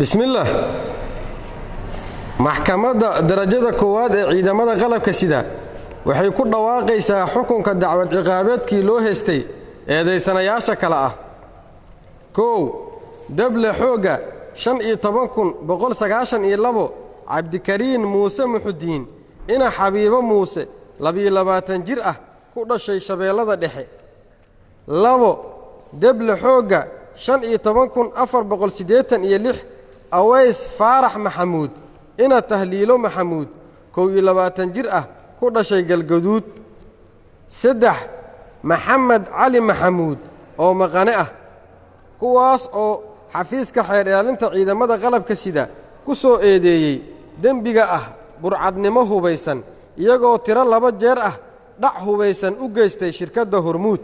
بسم الله محكمة درجة كواد ciidamada qalabka sida waxay ku dhawaaqaysaa xukunka dacwad ciqaabeedkii loo heystay eedeysanayaasha kala ah dable xooga 15192 Cabdikariin Muuse Muxudiin ina Xabiibo Muuse 22 jir ah ku dhashay Shabeellada Dhexe dable xooga 15486 Aways Faarax Maxamuud ina Tahliilo Maxamuud 22 jir ah ku dhashay Galgaduud Maxamed Cali Maxamuud oo maqane ah kuwaas oo xafiiska xeer ilaalinta ciidamada qalabka sida ku soo eedeeyay dambiga ah burcadnimo hubaysan iyagoo tiro 2 jeer ah dhac hubaysan u geystay shirkadda Hormuud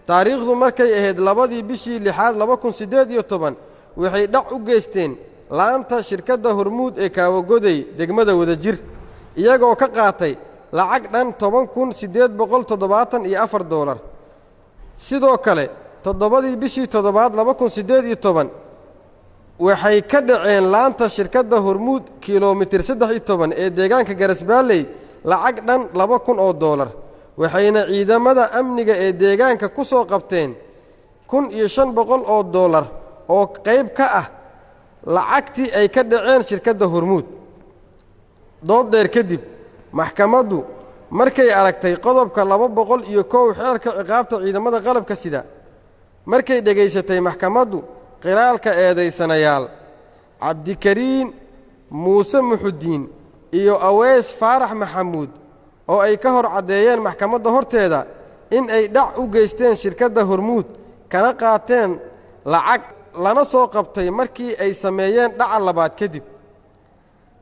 taariikhdu markay ahayd 2 bishii 6 2018 waxay dhac u geysteen laanta shirkadda Hormuud ee Kaawagoday degmada Wadajir iyagoo ka qaatay lacag dhan $10874 sidoo kale 7 bishii 7 2018 waxay ka dhaceen laanta shirkadda Hormuud kiiloomitir 13 ee deegaanka Garasbaaley lacag dhan $2,000 waxayna ciidamada amniga ee deegaanka ku soo qabteen $1,500 oo qayb ka ah lacagtii ay ka dhaceen shirkadda Hormuud dood dheer kadib maxkamaddu markay aragtay qodobka 201 xeerka ciqaabta ciidamada qalabka sida markay dhageysatay maxkamaddu qiraalka eedeysanayaal Cabdikariin Muuse Muxudiin iyo Aways Faarax Maxamuud oo ay ka hor cadeeyeen maxkamadda horteeda in ay dhac u geysteen shirkadda Hormuud kana qaateen lacag lana soo qabtay markii ay sameeyeen dhac labaad kadib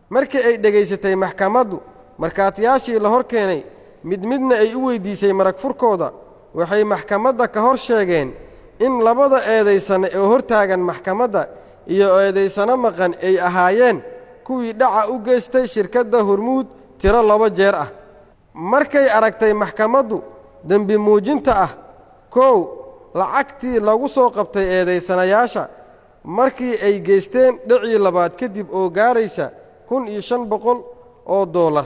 markii ay dhageysatay maxkamaddu markaatiyaashii la hor keenay midna ay u weydiisay marag furkooda waxay maxkamadda ka hor sheegeen in labada eedeysane ee hortaagan maxkamadda iyo eedeysana maqan ay ahaayeen kuwii dhaca u geystay shirkadda Hormuud tiro 2 jeer ah markay aragtay maxkamaddu dambi muujinta ah lacagtii lagu soo qabtay eedeysanayaasha markii ay geysteen dhacii labaad kadib oo gaaraysa $1,500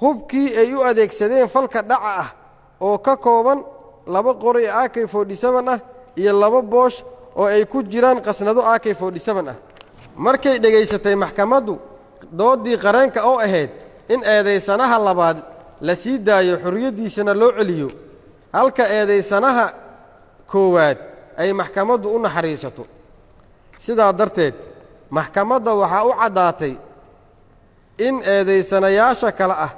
hubkii ay u adeegsadeen falka dhaca ah oo ka kooban 2 qori AK47 ah iyo 2 boosh oo ay ku jiraan qasnado AK47 ah markay dhageysatay maxkamaddu doodii qareenka oo ahayd in eedeysanaha labaad la sii daayo xorriyadiisana loo celiyo halka eedeysanaha koowaad ay maxkamaddu u naxariisato sidaa darteed maxkamadda waxaa u cadaatay in eedeysanayaasha kala ah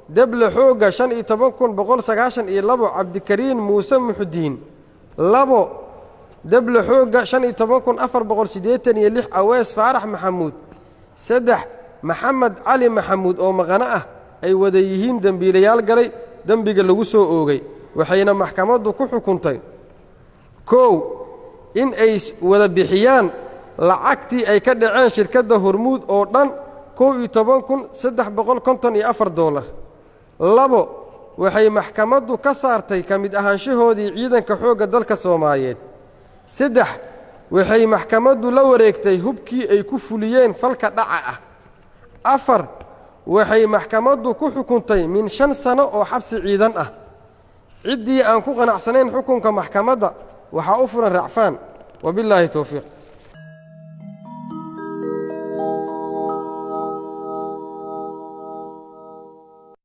dable xooga 15192 Cabdikariin Muuse Muxudiin dable xooga 15486 Aways Faarax Maxamuud Maxamed Cali Maxamuud oo maqane ah ay wada yihiin dambiilayaal galay dambiga lagu soo oogay waxayna maxkamaddu ku xukuntay in ay wada bixiyaan lacagtii ay ka dhaceen shirkadda Hormuud oo dhan $1,354 waxay maxkamaddu ka saartay kamid ahaanshahoodii ciidanka xoogga dalka Soomaaliyeed waxay maxkamaddu la wareegtay hubkii ay ku fuliyeen falka dhaca ah waxay maxkamaddu ku xukuntay min 5 sano oo xabsi ciidan ah ciddii aan ku qanacsanayn xukunka maxkamadda waxa u furan racfaan wabillahi tawfiiq